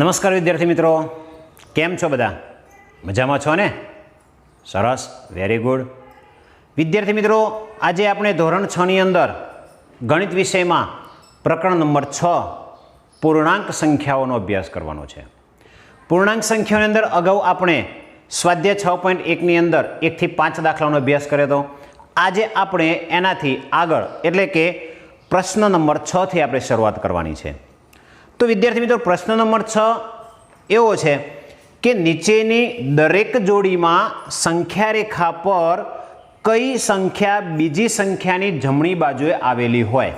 નમસ્કાર વિદ્યાર્થી મિત્રો, કેમ છો બધા? મજામાં છો ને? સરસ, વેરી ગુડ. વિદ્યાર્થી મિત્રો, આજે આપણે ધોરણ 6 ની અંદર ગણિત વિષયમાં પ્રકરણ નંબર 6 પૂર્ણાંક સંખ્યાઓનો અભ્યાસ કરવાનો છે. પૂર્ણાંક સંખ્યાઓની અંદર અગાઉ આપણે સ્વાધ્યાય 6.1 ની અંદર 1 થી 5 દાખલાનો અભ્યાસ કર્યો હતો. આજે આપણે એનાથી આગળ એટલે કે પ્રશ્ન નંબર 6 થી આપણે શરૂઆત કરવાની છે. તો વિદ્યાર્થી મિત્રો, પ્રશ્ન નંબર 6 એવો છે કે નીચેની દરેક જોડીમાં સંખ્યા રેખા પર કઈ સંખ્યા બીજી સંખ્યાની જમણી બાજુએ આવેલી હોય.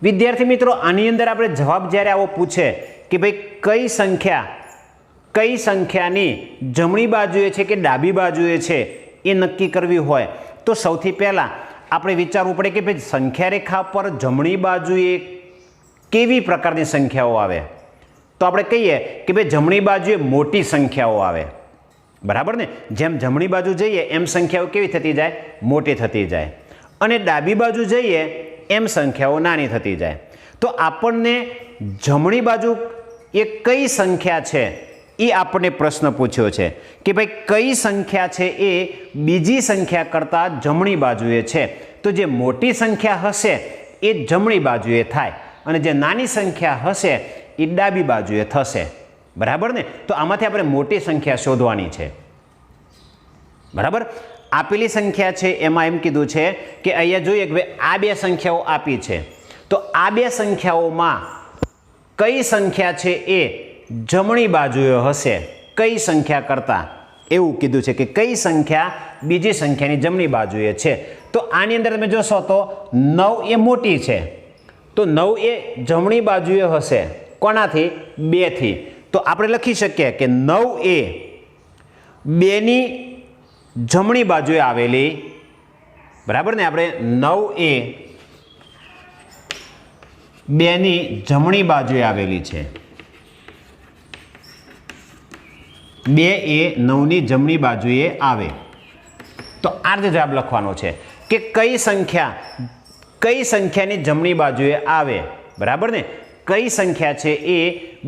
વિદ્યાર્થી મિત્રો, આની અંદર આપણે જવાબ જ્યારે આવો પૂછે કે ભાઈ કઈ સંખ્યાની જમણી બાજુએ છે કે ડાબી બાજુએ છે એ નક્કી કરવી હોય તો સૌથી પહેલાં આપણે વિચારવું પડે કે ભાઈ સંખ્યા રેખા પર જમણી બાજુએ કેવી પ્રકારની સંખ્યાઓ આવે. તો આપણે કહીએ કે ભાઈ જમણી બાજુએ મોટી સંખ્યાઓ આવે, બરાબર ને? જેમ જમણી બાજુ જઈએ એમ સંખ્યાઓ કેવી થતી જાય? મોટી થતી જાય. અને ડાબી બાજુ જઈએ એમ સંખ્યાઓ નાની થતી જાય. તો આપણને જમણી બાજુ એ કઈ સંખ્યા છે એ આપણને પ્રશ્ન પૂછ્યો છે કે ભાઈ કઈ સંખ્યા છે એ બીજી સંખ્યા કરતાં જમણી બાજુએ છે. તો જે મોટી સંખ્યા હશે એ જમણી બાજુએ થાય અને જે નાની સંખ્યા હશે એ ડાબી બાજુએ થશે, બરાબર ને? તો આમાંથી આપણે મોટી સંખ્યા શોધવાની છે, બરાબર? આપેલી સંખ્યા છે એમાં એમ કીધું છે કે અહીંયા જોઈએ કે ભાઈ આ બે સંખ્યાઓ આપી છે, તો આ બે સંખ્યાઓમાં કઈ સંખ્યા છે એ જમણી બાજુએ હશે કઈ સંખ્યા કરતાં, એવું કીધું છે કે કઈ સંખ્યા બીજી સંખ્યાની જમણી બાજુએ છે. તો આની અંદર તમે જોશો તો 9 એ મોટી છે, તો 9 એ જમણી બાજુએ હશે કોનાથી? 2 થી. તો આપણે લખી શકીએ કે 9 એ 2 ની જમણી બાજુએ આવેલી, બરાબર ને? આપણે 9 એ 2 ની જમણી બાજુએ આવેલી છે. 2 એ 9 ની જમણી બાજુએ આવે. તો આ રીતે જવાબ લખવાનો છે કે કઈ સંખ્યાની જમણી બાજુએ આવે, બરાબર ને? કઈ સંખ્યા છે એ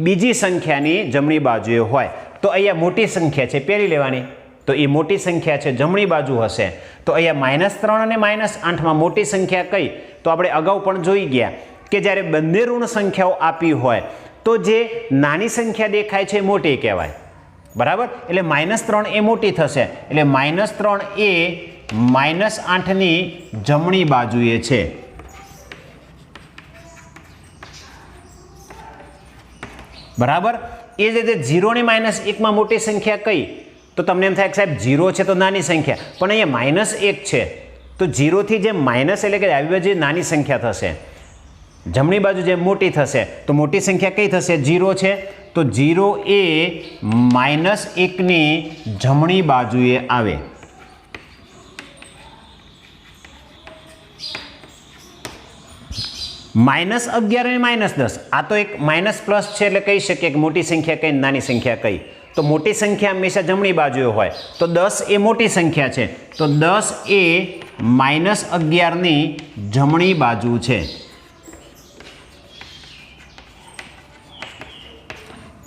બીજી સંખ્યાની જમણી બાજુએ હોય. તો અહીંયા મોટી સંખ્યા છે પહેલી લેવાની, તો એ મોટી સંખ્યા છે જમણી બાજુ હશે. તો અહીંયા -3 અને -8માં મોટી સંખ્યા કઈ? તો આપણે અગાઉ પણ જોઈ ગયા કે જ્યારે બંને ઋણ સંખ્યાઓ આપી હોય તો જે નાની સંખ્યા દેખાય છે એ મોટી કહેવાય, બરાબર? એટલે -3 એ મોટી થશે, એટલે -3 એ -8 ની જમણી બાજુએ છે. બરાબર? એ જ રીતે 0 ને -1 માં મોટી સંખ્યા કઈ? તો તમને એમ થાય કે સાહેબ 0 છે તો નાની સંખ્યા, પણ અહીંયા -1 છે તો 0 થી જે માઇનસ એટલે કે ડાબી બાજુ નાની સંખ્યા થશે, જમણી બાજુ જે મોટી થશે. તો મોટી સંખ્યા કઈ થશે? 0 છે, તો 0 એ -1 ની જમણી બાજુએ આવે. -11 અને -10 આ તો એક માઇનસ પ્લસ છે, એટલે કહી શકીએ કે મોટી સંખ્યા કઈ નાની સંખ્યા કઈ? તો મોટી સંખ્યા હંમેશા જમણી બાજુએ હોય. તો 10 એ મોટી સંખ્યા છે, તો 10 એ -11 ની જમણી બાજુ છે.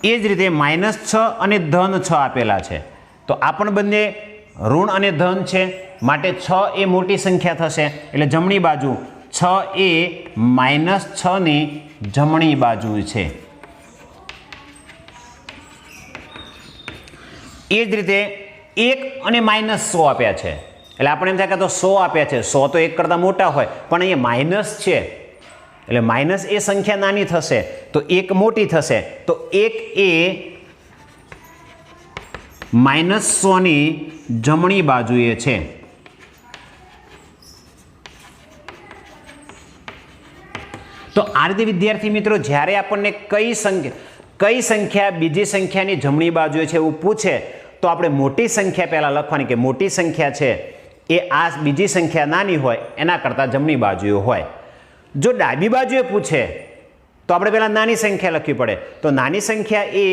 એ જ રીતે -6 અને -6 આપેલા છે, તો આ પણ બંને ઋણ અને ધન છે, માટે 6 એ મોટી સંખ્યા થશે, એટલે જમણી બાજુ 6 એ -6 ની જમણી બાજુ છે. એ જ રીતે 1 અને -100 આપ્યા છે, એટલે આપણે એમ થાય કે તો 100 આપ્યા છે, 100 તો 1 કરતાં મોટા હોય, પણ અહીંયા માઇનસ છે એટલે માઇનસ એ સંખ્યા નાની થશે તો 1 મોટી થશે. તો 1 એ -100 ની જમણી બાજુએ છે. તો આ રીતે વિદ્યાર્થી મિત્રો, જ્યારે આપણને કઈ સંખ્યા બીજી સંખ્યાની જમણી બાજુએ છે એવું પૂછે તો આપણે મોટી સંખ્યા પહેલાં લખવાની કે મોટી સંખ્યા છે એ આ બીજી સંખ્યા નાની હોય એના કરતાં જમણી બાજુએ હોય. જો ડાબી બાજુએ પૂછે તો આપણે પહેલાં નાની સંખ્યા લખવી પડે, તો નાની સંખ્યા એ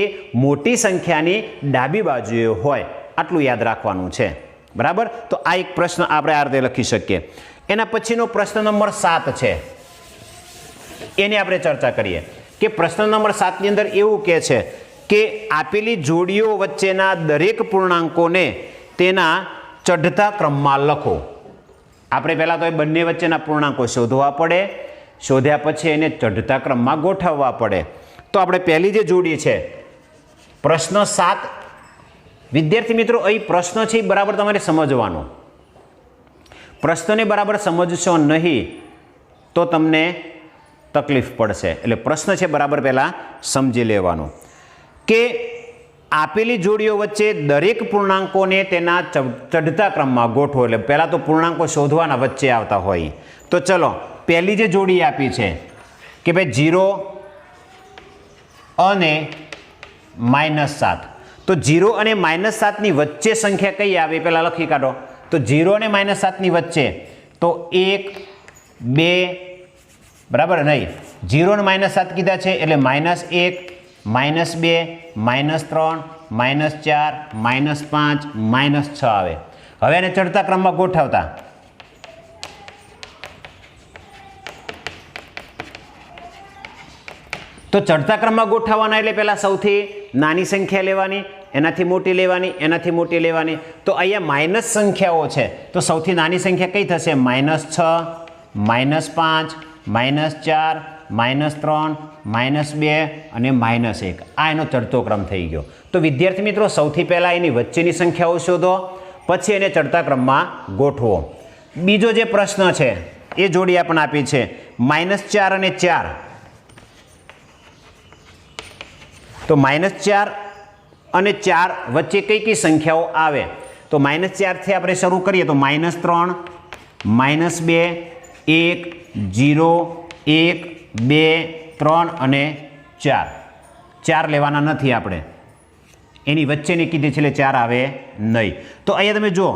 મોટી સંખ્યાની ડાબી બાજુએ હોય, આટલું યાદ રાખવાનું છે, બરાબર? તો આ એક પ્રશ્ન આપણે આ રીતે લખી શકીએ. એના પછીનો પ્રશ્ન નંબર 7 છે, એની આપણે ચર્ચા કરીએ કે પ્રશ્ન નંબર 7 ની અંદર એવું કહે છે કે આપેલી જોડીઓ વચ્ચેના દરેક પૂર્ણાંકોને તેના ચઢતા ક્રમમાં લખો. આપણે પહેલાં તો એ બંને વચ્ચેના પૂર્ણાંકો શોધવા પડે, શોધ્યા પછી એને ચઢતા ક્રમમાં ગોઠવવા પડે. તો આપણે પહેલી જે જોડી છે પ્રશ્ન 7, વિદ્યાર્થી મિત્રો અહીં પ્રશ્ન છે એ બરાબર તમારે સમજવાનો. પ્રશ્નને બરાબર સમજશો નહીં તો તમને તકલીફ પડશે. એટલે પ્રશ્ન છે બરાબર પહેલાં સમજી લેવાનો કે આપેલી જોડીઓ વચ્ચે દરેક પૂર્ણાંકોને તેના ચઢતા ક્રમમાં ગોઠવો. એટલે પહેલાં તો પૂર્ણાંકો શોધવાના વચ્ચે આવતા હોય. તો ચલો પહેલી જે જોડી આપી છે કે ભાઈ 0 અને -7. તો 0 અને -7 વચ્ચે સંખ્યા કઈ આવે પહેલાં લખી કાઢો. તો 0 અને -7 વચ્ચે તો 1 2 બરાબર નહીં, 0 અને -7 કીધા છે એટલે -1 -2 -3 -4 -5 -6 આવે. હવે એને ચડતા ક્રમમાં ગોઠવતા તો ચડતા ક્રમમાં ગોઠવવાના એટલે પહેલાં સૌથી નાની સંખ્યા લેવાની, એનાથી મોટી લેવાની, એનાથી મોટી લેવાની. તો અહીંયા માઇનસ સંખ્યાઓ છે તો સૌથી નાની સંખ્યા કઈ થશે? -6 -5 -4 -3 -2 અને -1. આ એનો ચડતો ક્રમ થઈ ગયો. તો વિદ્યાર્થી મિત્રો સૌથી પહેલાં એની વચ્ચેની સંખ્યાઓ શોધો, પછી એને ચડતા ક્રમમાં ગોઠવો. બીજો જે પ્રશ્ન છે એ જોડી આપણને આપી છે -4 અને 4. તો -4 અને 4 વચ્ચે કઈ કઈ સંખ્યાઓ આવે? તો -4 થી આપણે શરૂ કરીએ તો -3 -2 1 0 1 2 3 અને 4. 4 લેવાના નથી આપણે, એની વચ્ચેની કીધી છે એટલે 4 આવે નહીં. તો અહીંયા તમે જુઓ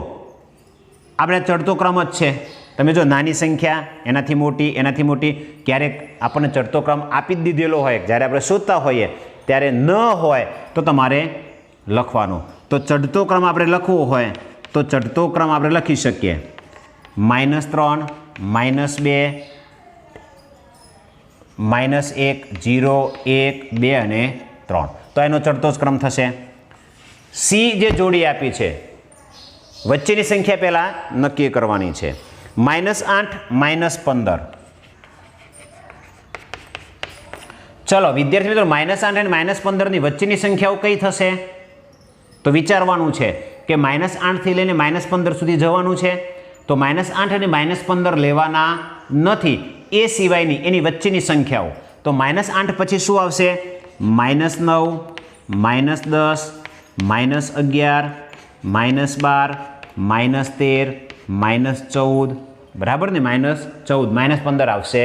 આપણે ચડતો ક્રમ જ છે. તમે જો નાની સંખ્યા એનાથી મોટી, એનાથી મોટી, ક્યારેક આપણને ચડતો ક્રમ આપી જ દીધેલો હોય, જ્યારે આપણે શોધતા હોઈએ ત્યારે ન હોય તો તમારે લખવાનું. તો ચડતો ક્રમ આપણે લખવો હોય તો ચડતો ક્રમ આપણે લખી શકીએ -3 -2 -1 0 1 2 અને 3. તો એનો ચડતો જ ક્રમ થશે. સી જે જોડી આપી છે વચ્ચેની સંખ્યા પહેલાં નક્કી કરવાની છે. -8 -15. ચલો વિદ્યાર્થી મિત્રો -8 અને -15 ની વચ્ચેની સંખ્યાઓ કઈ થશે? તો વિચારવાનું છે કે -8 થી લઈને -15 સુધી જવાનું છે. તો -8 અને -15 લેવાના નથી, એ સિવાયની એની વચ્ચેની સંખ્યાઓ. તો -8 પછી શું આવશે? -9 -10 -11 -12 -13 -14 બરાબર ને? -14 -15 આવશે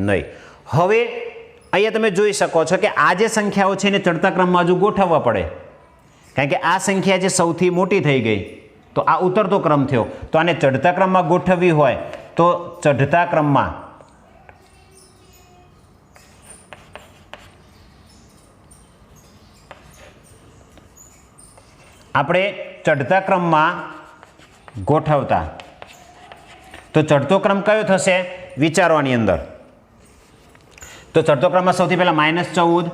નહીં. હવે અહીંયા તમે જોઈ શકો છો કે આ જે સંખ્યાઓ છે એને ચડતા ક્રમમાં હજુ ગોઠવવા પડે, કારણ કે આ સંખ્યા જે સૌથી મોટી થઈ ગઈ તો આ ઉતરતો ક્રમ થયો. તો આને ચડતા ક્રમમાં ગોઠવવી હોય તો ચઢતા ક્રમમાં આપણે ચડતા ક્રમમાં ગોઠવતા. તો ચડતો ક્રમ કયો થશે વિચારવાની અંદર? તો ચડતો ક્રમમાં સૌથી પહેલા -14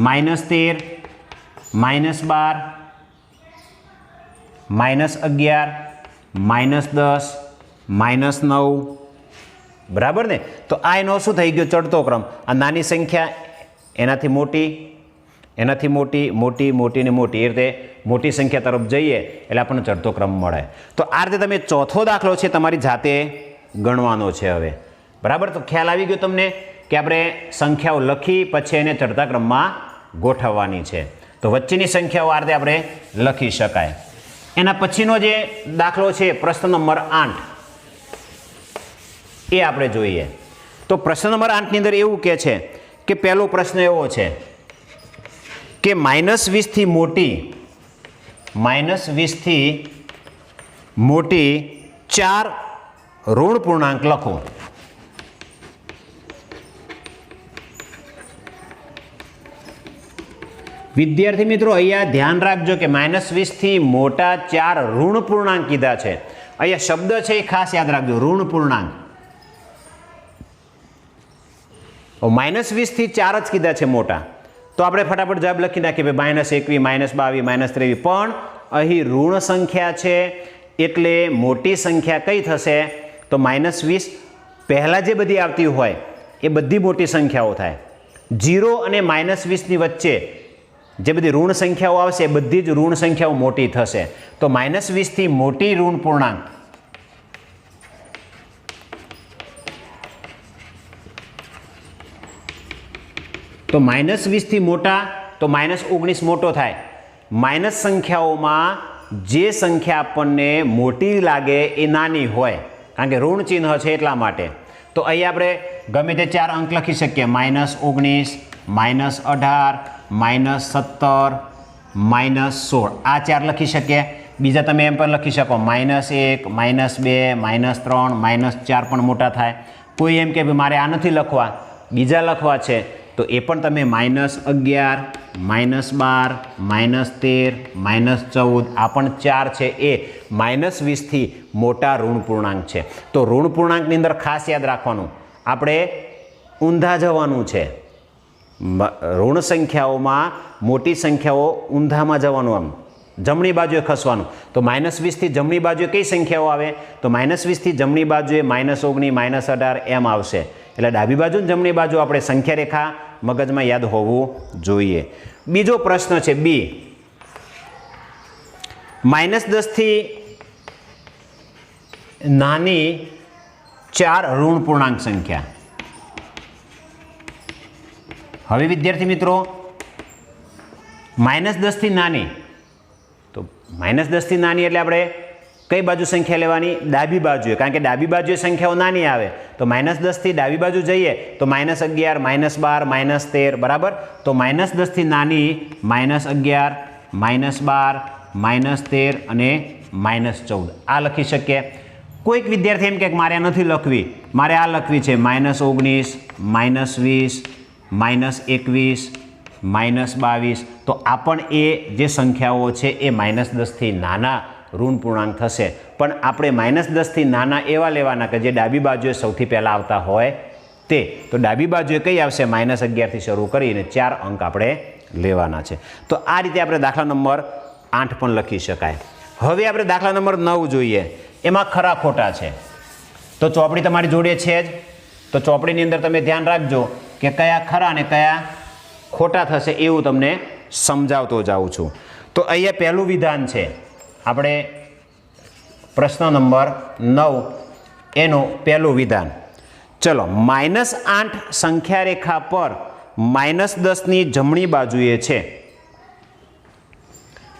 -13 -12 -11 -10 -9 બરાબર ને? તો આ એનો શું થઈ ગયો? ચડતો ક્રમ. આ નાની સંખ્યા એનાથી મોટી, એનાથી મોટી, મોટી, મોટી ને મોટી, એ રીતે મોટી સંખ્યા તરફ જઈએ એટલે આપણને ચડતો ક્રમ મળે. તો આ રીતે તમે ચોથો દાખલો છે તમારી જાતે ગણવાનો છે હવે. બરાબર? તો ખ્યાલ આવી ગયો તમને કે આપણે સંખ્યાઓ લખી પછી એને ચડતા ક્રમમાં ગોઠવવાની છે. તો વચ્ચેની સંખ્યાઓ આ રીતે આપણે લખી શકાય. એના પછીનો જે દાખલો છે પ્રશ્ન નંબર 8 એ આપણે જોઈએ. તો પ્રશ્ન નંબર 8 ની અંદર એવું કહે છે કે પહેલો પ્રશ્ન એવો છે કે -20 થી મોટી, -20 થી મોટી 4 ઋણ પૂર્ણાંક લખો. વિદ્યાર્થી મિત્રો અહીંયા ધ્યાન રાખજો કે -20 થી મોટા 4 ઋણ પૂર્ણાંક કીધા છે. અહીંયા શબ્દ છે એ ખાસ યાદ રાખજો, ઋણ પૂર્ણાંક. -20 થી 4 જ કીધા છે મોટા, તો આપણે ફટાફટ જવાબ લખી નાખીએ ભાઈ -21, -22, -23, પણ અહીં ઋણ સંખ્યા છે એટલે મોટી સંખ્યા કઈ થશે તો -20. પહેલાં જે બધી આવતી હોય એ બધી મોટી સંખ્યાઓ થાય. 0 અને -20ની વચ્ચે જે બધી ઋણ સંખ્યાઓ આવશે એ બધી જ ઋણ સંખ્યાઓ મોટી થશે. તો -20 થી મોટી ઋણ પૂર્ણાંક તો -20 થી મોટા તો -19 મોટો થાય. માઇનસ સંખ્યાઓમાં જે સંખ્યા આપણને મોટી લાગે એ નાની હોય, કારણ કે ઋણ ચિહ્ન છે એટલા માટે. તો અહીં આપણે ગમે તે 4 અંક લખી શકીએ, -19, -18, -17, -16, આ 4 લખી શકીએ. બીજા તમે એમ પણ લખી શકો -1, -2, -3, -4 પણ મોટા થાય. કોઈ એમ કે મારે આ નથી લખવા, બીજા લખવા છે, તો એ પણ તમે -11, -12, -13, -14, આ પણ 4 છે એ -20 થી મોટા ઋણ પૂર્ણાંક છે. તો ઋણ પૂર્ણાંકની અંદર ખાસ યાદ રાખવાનું, આપણે ઊંધા જવાનું છે. ઋણ સંખ્યાઓમાં મોટી સંખ્યાઓ ઊંધામાં જવાનું, આમ જમણી બાજુએ ખસવાનું. તો -20 થી જમણી બાજુએ કઈ સંખ્યાઓ આવે તો -20 થી જમણી બાજુએ -19, -18 એમ આવશે. એટલે ડાબી બાજુ અને જમણી બાજુ આપણે સંખ્યા રેખા મગજમાં યાદ હોવું જોઈએ. બીજો પ્રશ્ન છે બી, -10 થી નાની 4 ઋણ પૂર્ણાંક સંખ્યા. હવે વિદ્યાર્થી મિત્રો, -10 થી નાની, તો -10 થી નાની એટલે આપણે કઈ બાજુ સંખ્યા લેવાની ડાબી બાજુએ, કારણ કે ડાબી બાજુએ સંખ્યાઓ નાની આવે. તો -10 થી ડાબી બાજુ જઈએ તો -11, -12, -13 બરાબર. તો -10 થી નાની -11, -12, -13 અને -14 આ લખી શકીએ. કોઈક વિદ્યાર્થી એમ કે મારે આ નથી લખવી, મારે આ લખવી છે -19, -20, -21, -22. તો આ પણ એ જે સંખ્યાઓ છે એ -10 થી નાના ઋણ પૂર્ણાંક થશે. પણ આપણે -10 થી નાના એવા લેવાના કે જે ડાબી બાજુએ સૌથી પહેલાં આવતા હોય તે. તો ડાબી બાજુએ કઈ આવશે -11 થી શરૂ કરીને 4 અંક આપણે લેવાના છે. તો આ રીતે આપણે દાખલા નંબર 8 પણ લખી શકાય. હવે આપણે દાખલા નંબર 9 જોઈએ. એમાં ખરા ખોટા છે. તો ચોપડી તમારી જોડે છે જ, તો ચોપડીની અંદર તમે ધ્યાન રાખજો કે કયા ખરા અને કયા ખોટા થશે, એવું તમને સમજાવતો જાઉં છું. તો અહીંયા પહેલું વિધાન છે, આપણે પ્રશ્ન નંબર 9 એનું પહેલું વિધાન. ચલો, -8 સંખ્યા રેખા પર -10ની જમણી બાજુએ છે.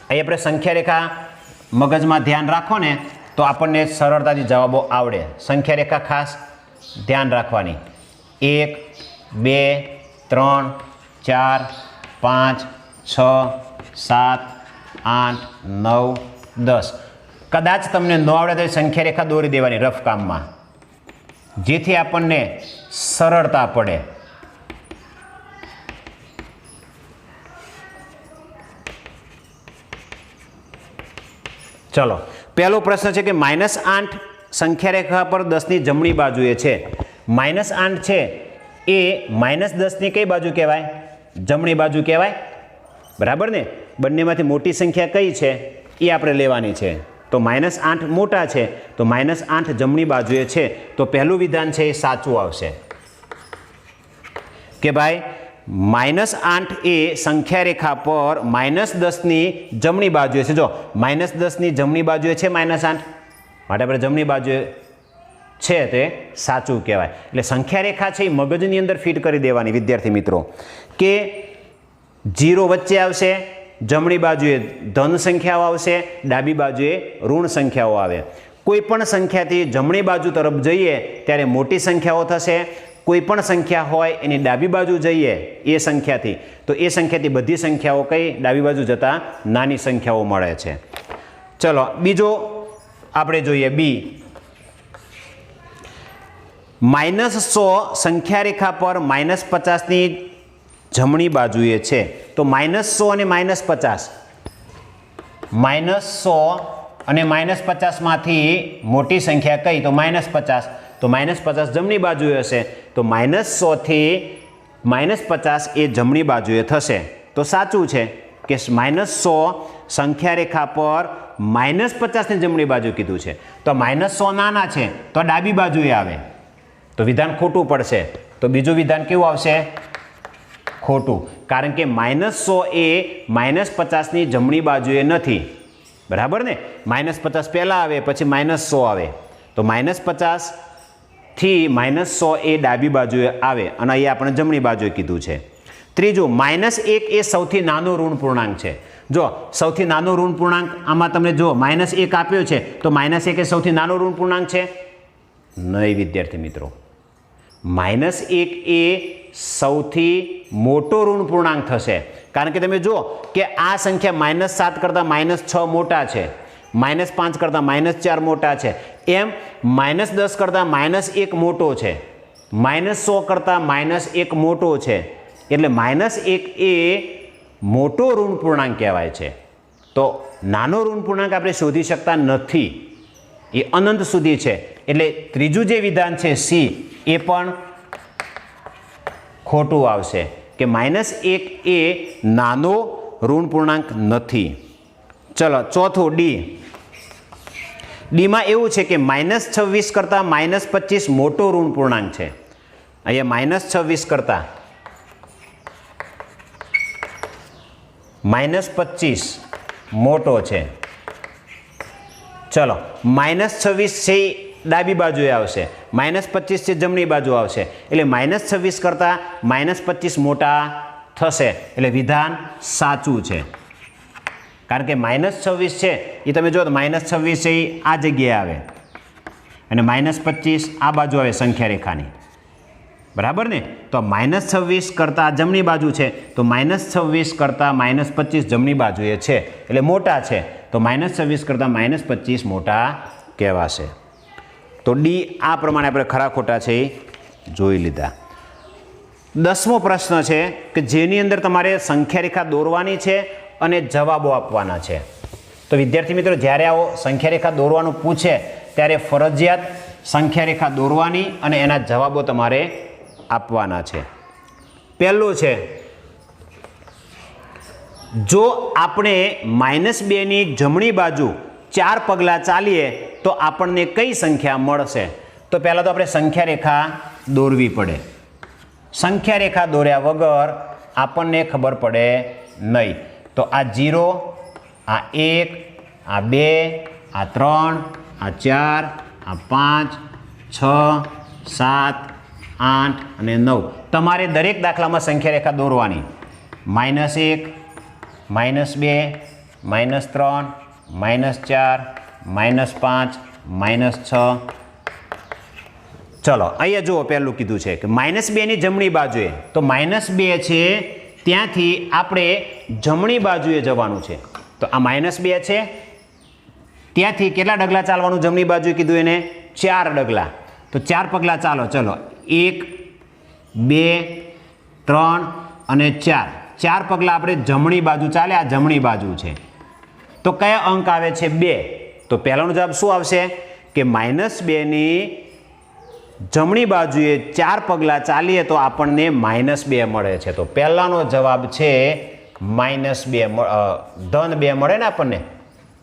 અહીં આપણે સંખ્યા રેખા મગજમાં ધ્યાન રાખો ને તો આપણને સરળતાથી જવાબો આવડે. સંખ્યા રેખા ખાસ ધ્યાન રાખવાની. 1, 2, 3, 4, 5, 6, 7, 8, 9, 10. કદાચ તમને ન આવડે તો સંખ્યા રેખા દોરી દેવાની રફ કામમાં, જેથી આપણને સરળતા પડે. ચલો, પહેલો પ્રશ્ન છે કે -8 સંખ્યા રેખા પર 10ની જમણી બાજુએ છે. -8 છે એ -10ની કઈ બાજુ કહેવાય? જમણી બાજુ કહેવાય, બરાબર ને? બંનેમાંથી મોટી સંખ્યા કઈ છે એ આપણે લેવાની છે. તો -8 મોટા છે, તો -8 જમણી બાજુએ છે. તો પહેલું વિધાન છે એ સાચું આવશે કે ભાઈ -8 એ સંખ્યા રેખા પર -10ની જમણી બાજુએ છે. જો -10ની જમણી બાજુએ છે -8, માટે આપણે જમણી બાજુએ છે તે સાચું કહેવાય. એટલે સંખ્યા રેખા છે એ મગજની અંદર ફિટ કરી દેવાની વિદ્યાર્થી મિત્રો, કે 0 વચ્ચે આવશે, જમણી બાજુએ ધન સંખ્યાઓ આવશે, ડાબી બાજુએ ઋણ સંખ્યાઓ આવે. કોઈ પણ સંખ્યાથી જમણી બાજુ તરફ જઈએ ત્યારે મોટી સંખ્યાઓ થશે. કોઈ પણ સંખ્યા હોય એની ડાબી બાજુ જઈએ એ સંખ્યાથી, તો એ સંખ્યાથી બધી સંખ્યાઓ કઈ ડાબી બાજુ જતા નાની સંખ્યાઓ મળે છે. ચલો, બીજો આપણે જોઈએ બી. -100 સંખ્યા રેખા પર -50ની જમણી બાજુએ છે. તો -100 અને -50, -100 અને -50 માંથી મોટી સંખ્યા કઈ? તો -50. તો -50 જમણી બાજુએ હશે. તો -100 થી -50 એ જમણી બાજુએ થશે તો સાચું છે કે -100 સંખ્યા રેખા પર -50 ની જમણી બાજુ કીધું છે તો -100 નાના છે તો ડાબી બાજુએ આવે તો વિધાન ખોટું પડશે તો બીજું વિધાન કેવું આવશે ખોટું કારણ કે -100 એ -50 ની જમણી બાજુએ નથી બરાબર ને -50 પહેલાં આવે પછી -100 આવે તો -50 થી -100 એ ડાબી બાજુએ આવે અને અહીંયા આપણે જમણી બાજુએ કીધું છે ત્રીજું -1 એ સૌથી નાનો ઋણ પૂર્ણાંક છે જો સૌથી નાનો ઋણ પૂર્ણાંક આમાં તમને જો -1 આપ્યો છે તો -1 એ સૌથી નાનો ઋણ પૂર્ણાંક છે નહીં વિદ્યાર્થી મિત્રો -1 એ સૌથી મોટો ઋણ પૂર્ણાંક થશે કારણ કે તમે જુઓ કે આ સંખ્યા -7 કરતાં -6 મોટા છે -5 કરતાં -4 મોટા છે એમ -10 કરતાં -1 મોટો છે -100 કરતાં -1 મોટો છે એટલે -1 એ મોટો ઋણ પૂર્ણાંક કહેવાય છે તો નાનો ઋણ પૂર્ણાંક આપણે શોધી શકતા નથી એ અનંત સુધી છે એટલે ત્રીજું જે વિધાન છે સી એ પણ ખોટું આવશે કે -1 એ નાનો ઋણ પૂર્ણાંક નથી ચલો ચોથું ડીમાં એવું છે કે -26 કરતાં -25 મોટો ઋણ પૂર્ણાંક છે અહીંયા -26 કરતાં -25 મોટો છે ચલો -26 છે ડાબી બાજુએ આવશે -25 છે જમણી બાજુ આવશે એટલે -26 કરતાં -25 મોટા થશે એટલે વિધાન સાચું છે કારણ કે -26 છે એ તમે જો તો -26 છે એ આ જગ્યાએ આવે અને -25 આ બાજુ આવે સંખ્યા રેખાની બરાબર ને તો -26 કરતાં જમણી બાજુ છે તો -26 કરતાં -25 જમણી બાજુએ છે એટલે મોટા છે તો -26 કરતાં -25 મોટા કહેવાશે તો ડી આ પ્રમાણે આપણે ખરા ખોટા છે એ જોઈ લીધા 10મો પ્રશ્ન છે કે જેની અંદર તમારે સંખ્યા રેખા દોરવાની છે અને જવાબો આપવાના છે તો વિદ્યાર્થી મિત્રો જ્યારે આવો સંખ્યા રેખા દોરવાનું પૂછે ત્યારે ફરજિયાત સંખ્યા રેખા દોરવાની અને એના જવાબો તમારે આપવાના છે પહેલું છે જો આપણે -2 ની જમણી બાજુ 4 પગલાં ચાલીએ તો આપણને કઈ સંખ્યા મળશે તો પહેલાં તો આપણે સંખ્યા રેખા દોરવી પડે સંખ્યા રેખા દોર્યા વગર આપણને ખબર પડે નહીં તો આ 0 આ 1 આ 2 આ 3 આ 4 આ 5 6 7 8 અને 9 તમારે દરેક દાખલામાં સંખ્યા રેખા દોરવાની -1 -2 -3 -4 -5 -6 ચલો અહીંયા જુઓ પહેલું કીધું છે કે -2 ની જમણી બાજુએ તો -2 છે ત્યાંથી આપણે જમણી બાજુએ જવાનું છે તો આ -2 છે ત્યાંથી કેટલા ડગલા ચાલવાનું જમણી બાજુએ કીધું એને 4 ડગલા તો 4 પગલાં ચાલો ચલો 1 2 3 અને 4 પગલાં આપણે જમણી બાજુ ચાલે આ જમણી બાજુ છે તો કયા અંક આવે છે 2 તો પહેલાનો જવાબ શું આવશે કે -2 ની જમણી બાજુએ 4 પગલાં ચાલીએ તો આપણને -2 મળે છે તો પહેલાનો જવાબ છે -2 મળે ને આપણને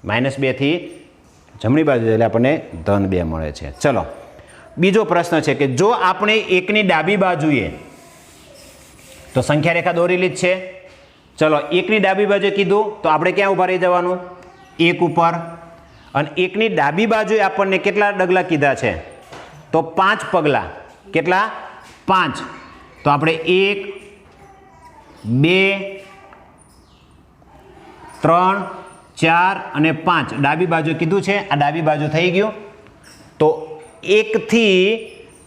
-2 થી જમણી બાજુ એટલે આપણને -2 મળે છે ચલો બીજો પ્રશ્ન છે કે જો આપણે 1 ની ડાબી બાજુએ તો સંખ્યા રેખા દોરેલી જ છે ચલો 1 ની ડાબી બાજુએ કીધું તો આપણે ક્યાં ઊભા રહી જવાનું 1 ઉપર અને 1 ની ડાબી બાજુએ આપણને કેટલા ડગલા કીધા છે તો 5 પગલાં કેટલા 5 તો આપણે 1 2 3 4 અને 5 ડાબી બાજુ કીધું છે આ ડાબી બાજુ થઈ ગયું તો 1 થી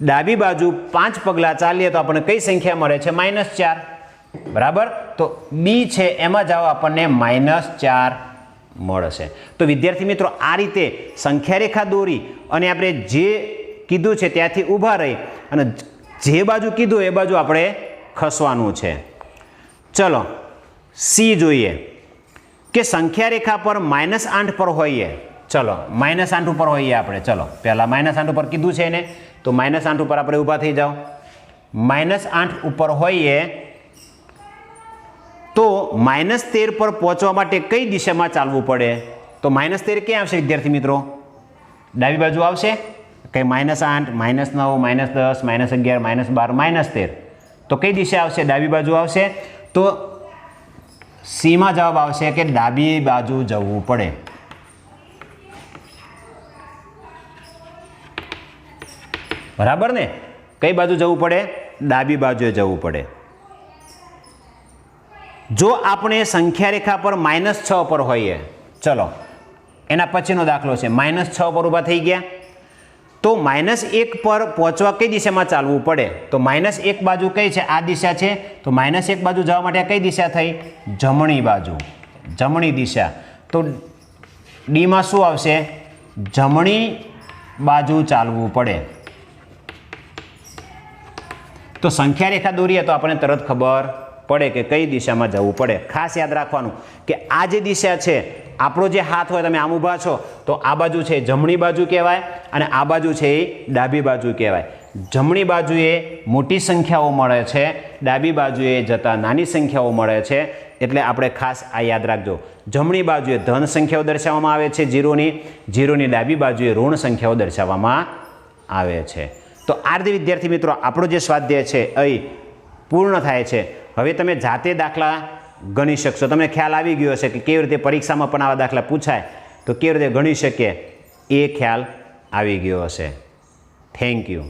ડાબી બાજુ 5 પગલાં ચાલીએ તો આપણને કઈ સંખ્યા મળે છે -4 બરાબર તો બી છે એમાં જાવ આપણને -4 મળશે તો વિદ્યાર્થી મિત્રો આ રીતે સંખ્યા રેખા દોરી અને આપણે જે કીધું છે ત્યાંથી ઊભા રહી અને જે બાજુ કીધું એ બાજુ આપણે ખસવાનું છે ચલો સી જોઈએ કે સંખ્યા રેખા પર -8 પર હોઈએ ચલો -8 ઉપર હોઈએ આપણે ચલો પહેલાં -8 ઉપર કીધું છે એને તો -8 ઉપર આપણે ઊભા થઈ જાઓ -8 ઉપર હોઈએ તો -13 પર પહોંચવા માટે કઈ દિશામાં ચાલવું પડે? તો -13 ક્યાં આવશે વિદ્યાર્થી મિત્રો? ડાબી બાજુ આવશે કે -8, -9, -10, -11, -12, -13? તો કઈ દિશા આવશે? ડાબી બાજુ આવશે. તો સીમાં જવાબ આવશે કે ડાબી બાજુ જવું પડે. બરાબર ને? કઈ બાજુ જવું પડે? ડાબી બાજુએ જવું પડે. જો આપણે સંખ્યા રેખા પર -6 પર હોઈએ, ચલો એના પછીનો દાખલો છે, -6 પર ઊભા થઈ ગયા તો -1 પર પહોંચવા કઈ દિશામાં ચાલવું પડે? તો -1 બાજુ કઈ છે? આ દિશા છે. તો -1 બાજુ જવા માટે કઈ દિશા થઈ? જમણી બાજુ, જમણી દિશા. તો ડીમાં શું આવશે? જમણી બાજુ ચાલવું પડે. તો સંખ્યા રેખા દોરીએ તો આપણને તરત ખબર પડે કે કઈ દિશામાં જવું પડે. ખાસ યાદ રાખવાનું કે આ જે દિશા છે, આપણો જે હાથ હોય, તમે આમ ઊભા છો તો આ બાજુ છે જમણી બાજુ કહેવાય અને આ બાજુ છે એ ડાબી બાજુ કહેવાય. જમણી બાજુએ મોટી સંખ્યાઓ મળે છે, ડાબી બાજુએ જતા નાની સંખ્યાઓ મળે છે. એટલે આપણે ખાસ આ યાદ રાખજો. જમણી બાજુએ ધન સંખ્યાઓ દર્શાવવામાં આવે છે જીરોની ડાબી બાજુએ ઋણ સંખ્યાઓ દર્શાવવામાં આવે છે. તો આ રીતે વિદ્યાર્થી મિત્રો આપણો જે સ્વાધ્યાય છે અહીં પૂર્ણ થાય છે. હવે તમે જાતે દાખલા ગણી શકશો. તમને ખ્યાલ આવી ગયો હશે કે કેવી રીતે પરીક્ષામાં પણ આવા દાખલા પૂછાય તો કેવી રીતે ગણી શકીએ એ ખ્યાલ આવી ગયો હશે. Thank you.